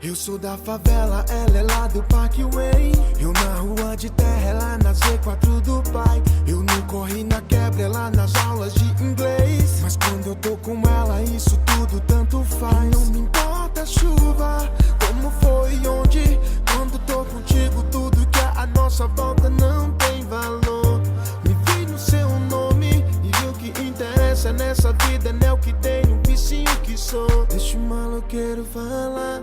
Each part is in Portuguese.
Eu sou da favela, ela é lá do Parkway. Eu na rua de terra, ela na Z4 do pai. Eu não corri na quebra, ela nas aulas de inglês. Mas quando eu tô com ela, isso tudo tanto faz. Não me importa a chuva, como foi e onde. Quando tô contigo, tudo que é a nossa volta não tem valor. Me vi no seu nome e o que interessa nessa vida não é o que tenho, o bichinho que sou. Deixa o maloqueiro falar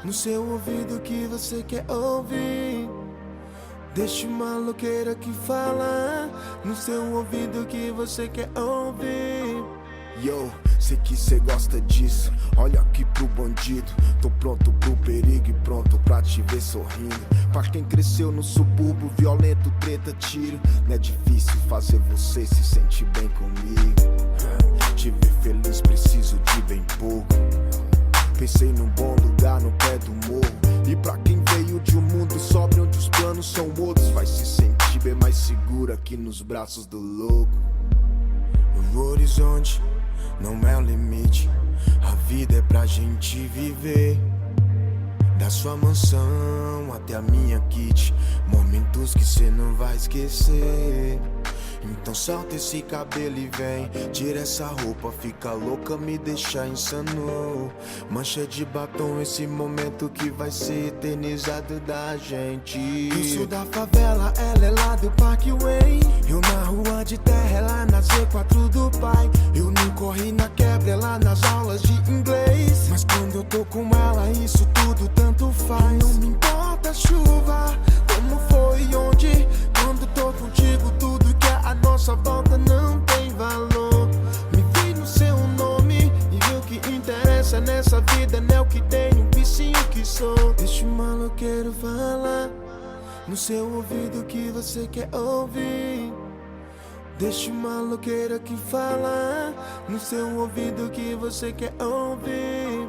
no seu ouvido que você quer ouvir. Deixa o maloqueiro aqui falar no seu ouvido que você quer ouvir. Yo, sei que cê gosta disso. Olha aqui pro bandido. Tô pronto pro perigo e pronto pra te ver sorrindo. Pra quem cresceu no subúrbio, violento, treta, tiro. Não é difícil fazer você se sentir bem comigo. Te ver feliz preciso de bem pouco. Pensei num bom lugar no pé do morro. E pra quem veio de um mundo sóbrio onde os planos são outros, vai se sentir bem mais seguro aqui nos braços do louco. O horizonte não é o limite, a vida é pra gente viver. Da sua mansão até a minha kit, momentos que cê não vai esquecer. Então solta esse cabelo e vem, tira essa roupa, fica louca, me deixa insano. Mancha de batom, esse momento que vai ser eternizado da gente. Eu sou da favela, ela é lá do Parkway. Eu na rua de terra, ela na Z4 do pai. Eu não corri na quebra, ela nas aulas de inglês. Mas quando eu tô com ela, isso tudo tanto faz. Não me importa a chuva, como foi e onde. Quando tô contigo, tudo que é a nossa volta não tem valor. Me vi no seu nome e o que interessa nessa vida não é o que tenho, o bichinho que sou. Deixa o maloqueiro falar no seu ouvido que você quer ouvir. Deixa o maloqueiro aqui falar no seu ouvido que você quer ouvir.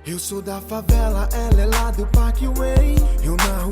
Eu sou da favela, ela é lá do Parkway. Eu na